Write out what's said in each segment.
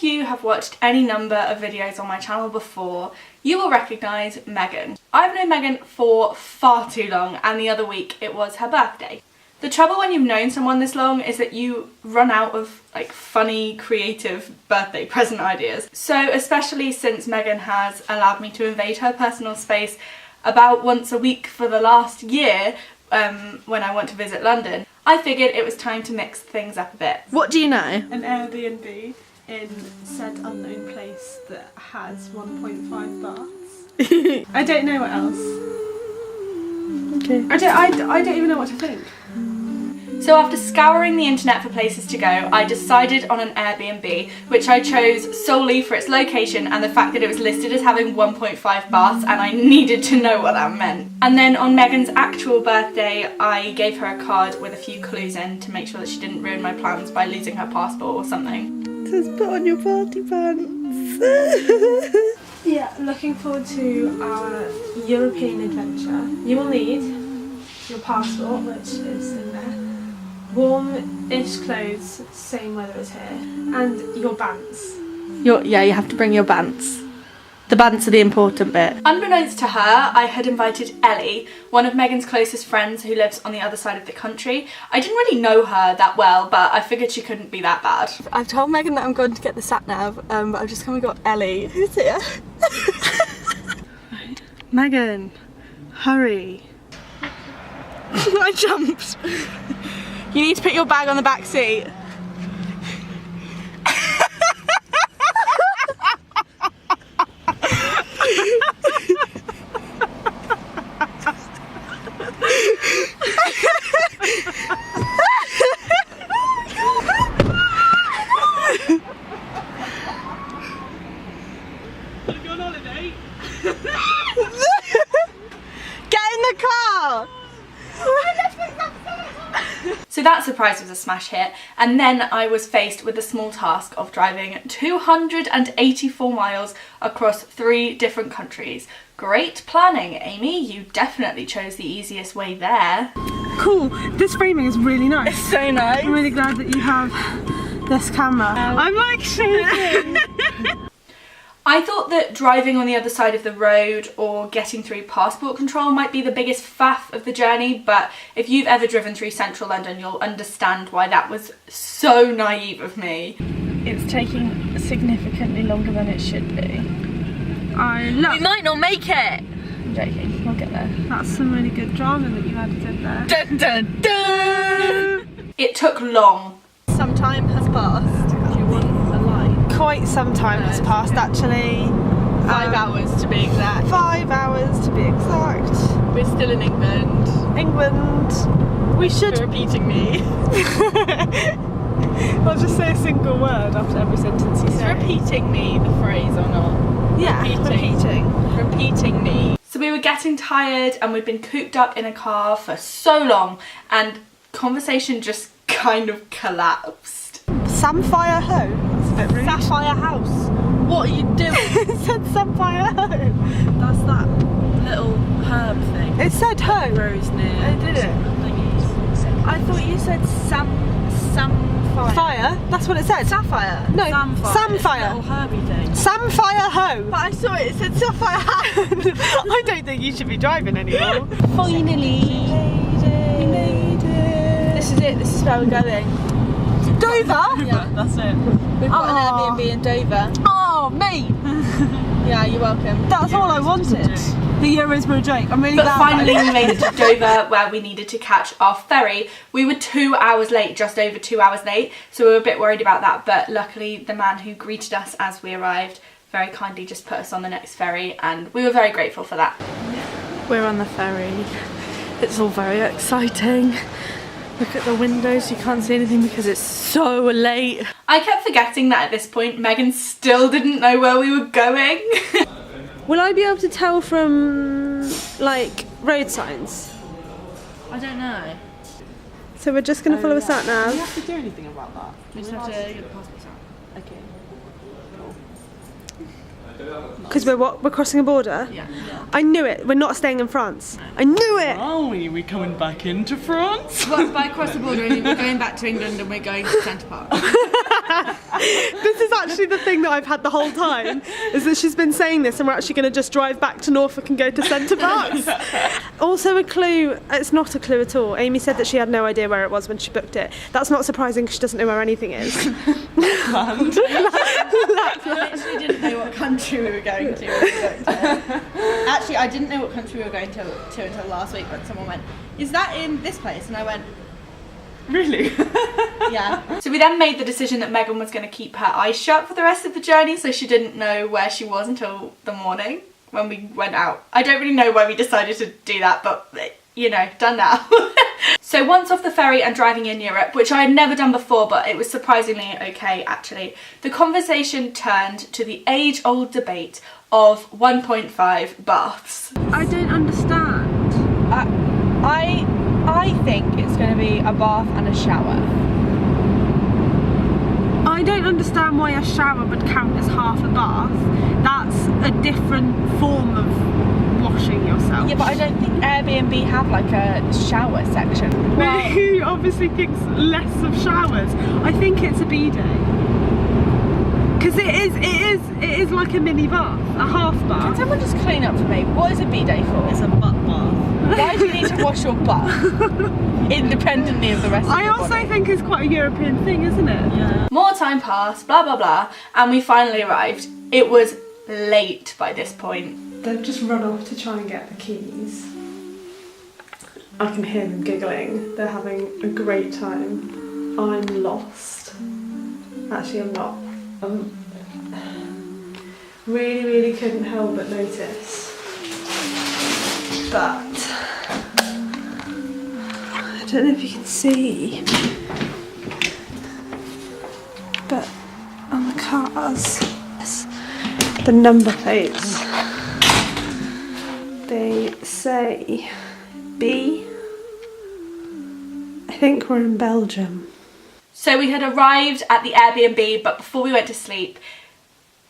of you have watched any number of videos on my channel before, you will recognise Meghan. I've known Meghan for far too long, and the other week it was her birthday. The trouble when you've known someone this long is that you run out of like funny, creative birthday present ideas. So especially since Meghan has allowed me to invade her personal space about once a week for the last year, when I went to visit London, I figured it was time to mix things up a bit. What do you know? An Airbnb in said unknown place that has 1.5 baths. I don't know what else. Okay. I don't even know what to think. So after scouring the internet for places to go, I decided on an Airbnb, which I chose solely for its location and the fact that it was listed as having 1.5 baths, and I needed to know what that meant. And then on Meghan's actual birthday, I gave her a card with a few clues in to make sure that she didn't ruin my plans by losing her passport or something. It says put on your party pants. Yeah, looking forward to our European adventure. You will need your passport, which is in there. Warm-ish clothes, same weather as here, and your bants. Yeah, you have to bring your bants. The bants are the important bit. Unbeknownst to her, I had invited Ellie, one of Meghan's closest friends who lives on the other side of the country. I didn't really know her that well, but I figured she couldn't be that bad. I've told Meghan that I'm going to get the sat-nav, but I've just come and got Ellie. Who's here? Meghan, hurry. I jumped. You need to put your bag on the back seat. Get in the car! So that surprise was a smash hit, and then I was faced with the small task of driving 284 miles across 3 different countries. Great planning, Amy. You definitely chose the easiest way there. Cool, this framing is really nice. It's so nice. I'm really glad that you have this camera. I'm like shaking. I thought that driving on the other side of the road or getting through passport control might be the biggest faff of the journey, but if you've ever driven through central London, you'll understand why that was so naive of me. It's taking significantly longer than it should be. We might not make it! I'm joking, we'll get there. That's some really good drama that you added in there. Dun dun dun! It took long. Some time has passed. Do you want a line? Quite some time has passed actually. 5 hours to be exact. 5 hours to be exact. We're still in England. England. We should... You're repeating me. I'll just say a single word after every sentence you Is say. repeating me the phrase or not? Yeah, Repeating me. So we were getting tired and we'd been cooped up in a car for so long, and conversation just kind of collapsed. Samphire Home. Sapphire House. What are you doing? It said Sapphire Home. That's that little herb thing. It said home. Grows near. Oh, did it? I thought you said samphire. Fire? That's what it said. Sapphire. No, Samphire. Samphire. It's a little herby thing. Samphire Home. But I saw it said Sapphire. I don't think you should be driving anymore. Finally. We made it. This is it. This is where we're going. Dover? Yeah, that's it. We've got an Airbnb in Dover. Oh, mate. Yeah, you're welcome. That's all I wanted. The Euros were a joke. I'm really But glad. finally we made it to Dover, where we needed to catch our ferry. We were 2 hours late, just over 2 hours late, so we were a bit worried about that, but luckily the man who greeted us as we arrived very kindly just put us on the next ferry, and we were very grateful for that. We're on the ferry. It's all very exciting. Look at the windows, you can't see anything because it's so late. I kept forgetting that at this point Meghan still didn't know where we were going. Will I be able to tell from like road signs? I don't know. So we're just going to follow a sat Do you nav. have to do anything about that? We just have to get the passports out. Okay. Cool. Because we're crossing a border? Yeah. I knew it. We're not staying in France. I knew it! Are we coming back into France? Well, by across the border, I mean we're going back to England and we're going to Centre Park. This is actually the thing that I've had the whole time, is that she's been saying this and we're actually going to just drive back to Norfolk and go to Centre Parks. Also a clue, it's not a clue at all. Amy said that she had no idea where it was when she booked it. That's not surprising because she doesn't know where anything is. I literally didn't know what country we were going to when we booked it. Actually, I didn't know what country we were going to until last week when someone went, "Is that in this place?" And I went, Really? "Yeah." So we then made the decision that Meghan was going to keep her eyes shut for the rest of the journey, so she didn't know where she was until the morning when we went out. I don't really know why we decided to do that, but you know, done now. So once off the ferry and driving in Europe, which I had never done before, but it was surprisingly okay actually, the conversation turned to the age-old debate of 1.5 baths. I don't understand. I think it's going to be a bath and a shower. I don't understand why a shower would count as half a bath. That's a different form of washing yourself. Yeah, but I don't think Airbnb have like a shower section. Who obviously thinks less of showers. I think it's a bidet. Because it is like a mini bath, a half Can bath. someone just clean up for me? What is a bidet for? It's a butt bath. Why do you need to wash your butt independently of the rest of I your also body? think it's quite a European thing, isn't it? Yeah. More time passed, blah blah blah, and we finally arrived. It was late by this point. They've just run off to try and get the keys. I can hear them giggling. They're having a great time. I'm lost. Actually, I'm not. Really couldn't help but notice. But I don't know if you can see, but on the cars, the number plates, they say B. I think we're in Belgium. So we had arrived at the Airbnb, but before we went to sleep,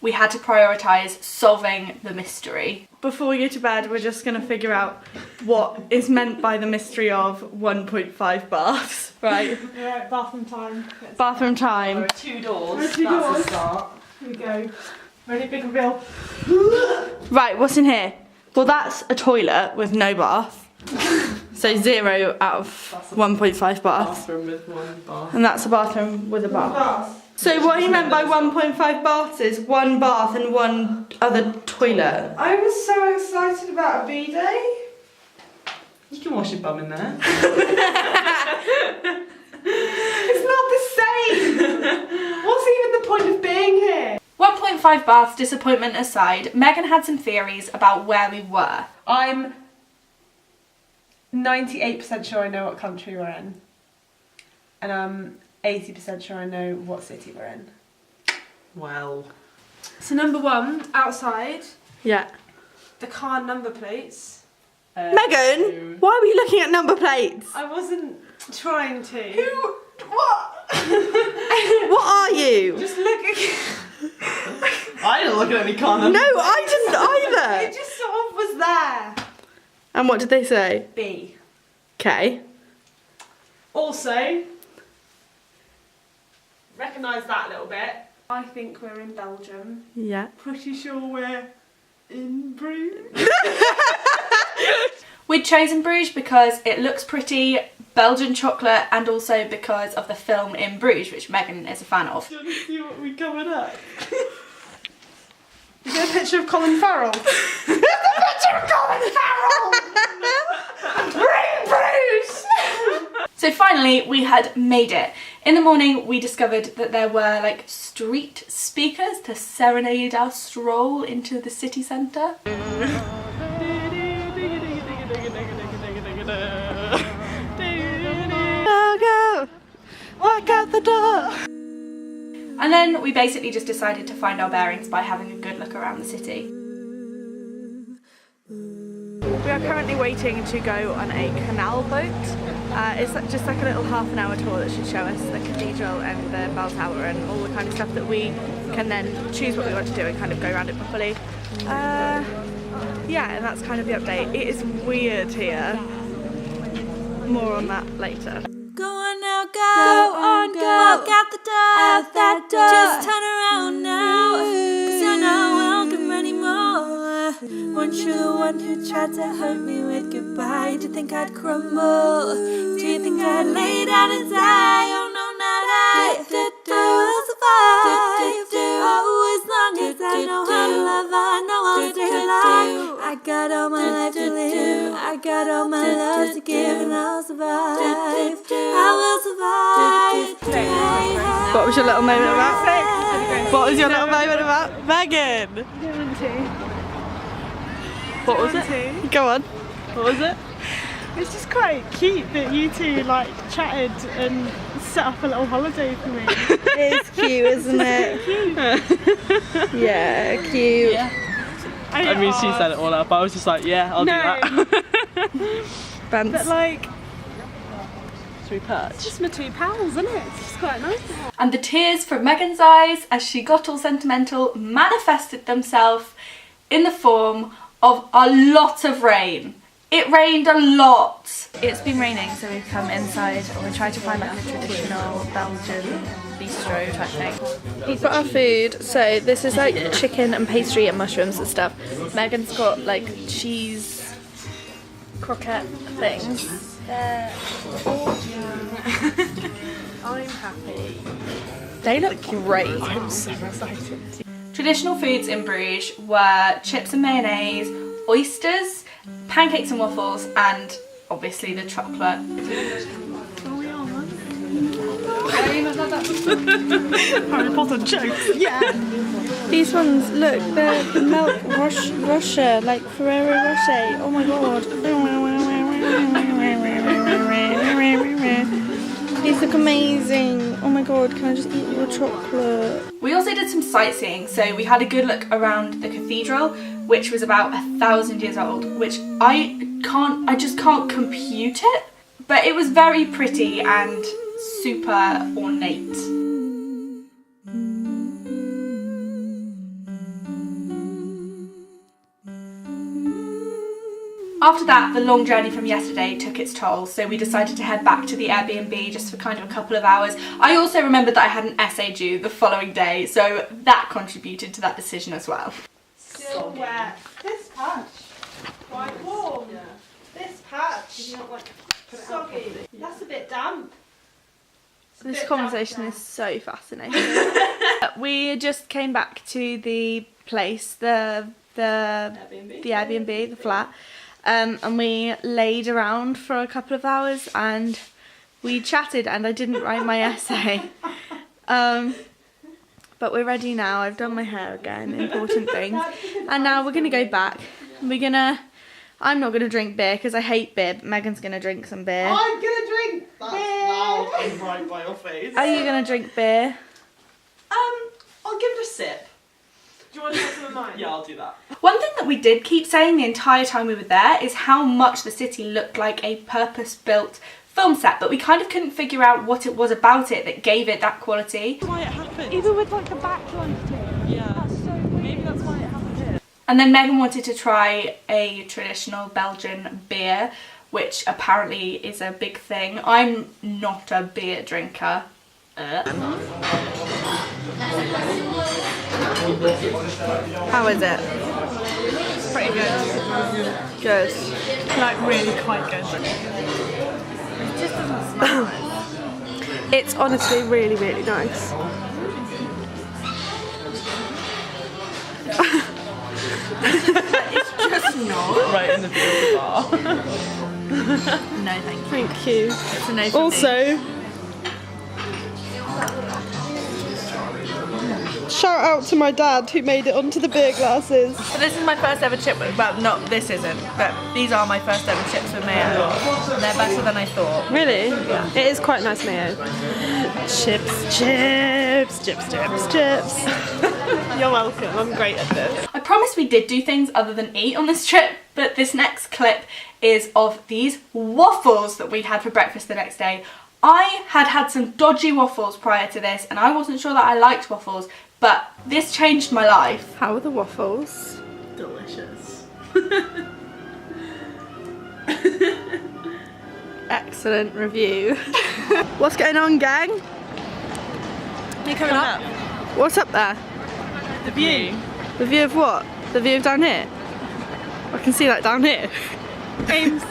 we had to prioritise solving the mystery. Before we go to bed, we're just going to figure out what is meant by the mystery of 1.5 baths, right? Alright, bathroom time. Bathroom time. There are 2 doors. There are 2 That's doors. a start. Here we go. Ready, big reveal. Right, what's in here? Well, that's a toilet with no bath. So 0 out of 1.5 baths. Bathroom with 1 bath. And that's a bathroom with a bath. Bath. So what he meant by 1.5 baths is 1 bath and 1 other toilet. I was so excited about a bidet. You can wash your bum in there. It's not the same. What's even the point of being here? 1.5 baths disappointment aside, Meghan had some theories about where we were. I'm 98% sure I know what country we're in. And I'm 80% sure I know what city we're in. Well. So number 1, outside, Yeah. the car number plates. Megan, why were you looking at number plates? I wasn't trying to. What? What are you? Just look at I didn't look at any car numbers. No, I didn't either. it just sort of was there. And what did they say? B. Okay. Also, recognise that a little bit. I think we're in Belgium. Yeah. Pretty sure we're in Bruges. We'd chosen Bruges because it looks pretty, Belgian chocolate, and also because of the film In Bruges, which Meghan is a fan of. Do you want to see what we covered up? You get a picture of Colin Farrell? There's a picture of Colin Farrell! We're in Bruges! So finally, we had made it. In the morning, we discovered that there were like street speakers to serenade our stroll into the city centre. Go, walk out the door. And then we basically just decided to find our bearings by having a good look around the city. We are currently waiting to go on a canal boat. It's just like a little half-an-hour tour that should show us the cathedral and the bell tower and all the kind of stuff that we can then choose what we want to do and kind of go around it properly. Yeah, and that's kind of the update. It is weird here. More on that later. Go on now, go on, go. Walk out the door, out that door. Just turn around now, 'cause you're not welcome anymore. Weren't you the one who tried to hurt me with goodbye? Do you think I'd crumble? Do you think I'd lay down and die? Oh no, not I. I will survive. Oh, as long as I know how to love, I know I'll stay alive. I got all my life to live, I got all my love to give, and I'll survive. I will survive. What was your little moment about? What was your little moment about Megan? What was it? Go on. What was it? It's just quite cute that you two like chatted and set up a little holiday for me. It's cute, isn't it? Yeah, cute. Yeah. I mean, she set it all up. I was just like, yeah, I'll do that. But like, Should we perch? it's just my two pals, isn't it? It's just quite nice. And the tears from Meghan's eyes as she got all sentimental manifested themselves in the form of a lot of rain. It rained a lot. It's been raining, so we've come inside and we tried to find like a traditional Belgian bistro type thing. we've got our food. So this is like chicken and pastry and mushrooms and stuff. Megan's got like cheese croquette things. I'm happy. They look great. I'm so excited. Traditional foods in Bruges were chips and mayonnaise, oysters, pancakes and waffles, and obviously the chocolate. Harry Potter jokes. Yeah. These ones, look, they're the milk Rocher, like Ferrero Rocher. Oh my god. These look amazing. Oh my god, can I just eat all the chocolate? We also did some sightseeing, so we had a good look around the cathedral, which was about 1,000 years old, which I just can't compute it, but it was very pretty and super ornate. After that, the long journey from yesterday took its toll, so we decided to head back to the Airbnb just for kind of a couple of hours. I also remembered that I had an essay due the following day, so that contributed to that decision as well. Still wet. This patch, quite warm. Yeah. This patch, soggy. That's a bit damp. This conversation is so fascinating. We just came back to the place, the Airbnb, the flat. And we laid around for a couple of hours and we chatted, and I didn't write my essay. But we're ready now. I've done my hair again, important things. And now we're gonna go back. I'm not gonna drink beer because I hate beer, but Megan's gonna drink some beer. I'm gonna drink! That's loud and right by your face. Are you gonna drink beer? I'll give it a sip. Do you want to have some of mine? Yeah, I'll do that. One thing that we did keep saying the entire time we were there is how much the city looked like a purpose-built film set, but we kind of couldn't figure out what it was about it that gave it that quality. Why it happened. Even with like a backlight to it. Yeah. That's so weird. Maybe that's why it happened here. And then Megan wanted to try a traditional Belgian beer, which apparently is a big thing. I'm not a beer drinker. How is it? Pretty good. Good. Like really quite good. It just doesn't smell nice. It's honestly really, really nice. It's just not. Right in the middle of the bar. No, thank you. Thank you. It's a no for me. Also, shout out to my dad who made it onto the beer glasses. So this is my first ever chip with, well, not this isn't, but these are my first ever chips with mayo. They're better than I thought. Really? Yeah. It is quite nice mayo. Chips, chips, chips, chips, chips. You're welcome, I'm great at this. I promised we did do things other than eat on this trip, but this next clip is of these waffles that we had for breakfast the next day. I had some dodgy waffles prior to this and I wasn't sure that I liked waffles, but this changed my life. How are the waffles? Delicious. Excellent review. What's going on, gang? You coming up? What's up there? The view. The view of what? The view of down here? I can see that down here. James,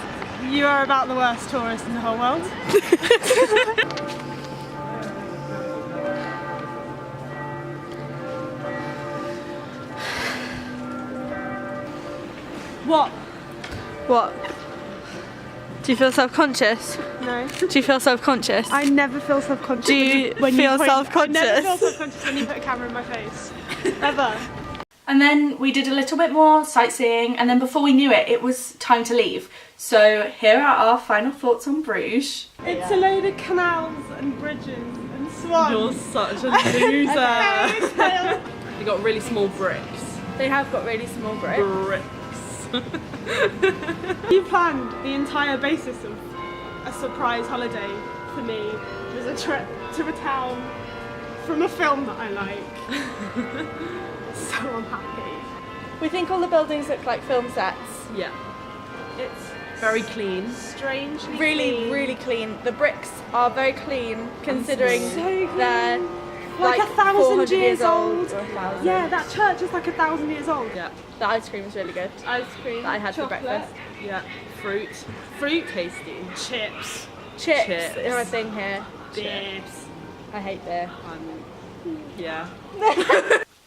you are about the worst tourist in the whole world. What? What? Do you feel self-conscious? No. Do you feel self-conscious? I never feel self-conscious. Do you when feel point- self-conscious? I never feel self-conscious when you put a camera in my face. Ever. And then we did a little bit more sightseeing and then before we knew it, it was time to leave. So here are our final thoughts on Bruges. It's a load of canals and bridges and swans. You're such a loser. They got really small bricks. They have got really small bricks. Bricks. You planned the entire basis of a surprise holiday for me. It was a trip to a town from a film that I like. So I'm happy. We think all the buildings look like film sets. Yeah. It's Very clean. strangely Really, clean. really clean. The bricks are very clean considering So clean. they're Like 1,000 400 years old. or 1,000. Yeah, that church is like 1,000 years old. Yeah. The ice cream is really good. Ice cream. That I had for chocolate, breakfast. Yeah. Fruit. Fruit tasty. Chips. Chips, Chips. are a thing here. Chips. I hate beer. Yeah.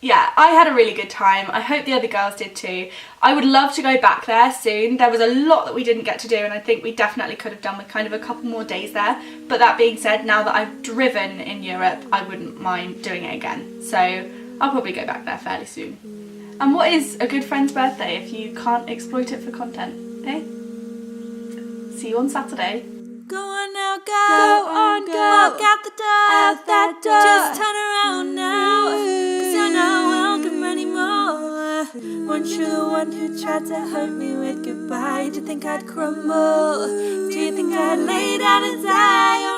Yeah, I had a really good time. I hope the other girls did too. I would love to go back there soon. There was a lot that we didn't get to do and I think we definitely could have done with kind of a couple more days there. But that being said, now that I've driven in Europe, I wouldn't mind doing it again. So I'll probably go back there fairly soon. And what is a good friend's birthday if you can't exploit it for content, eh? See you on Saturday. Go on now, go on, go. Walk out that door. Just turn around now, 'cause you're not welcome anymore. Weren't you the one who tried to hurt me with goodbye? Did you think I'd crumble? Do you think I'd lay down and die?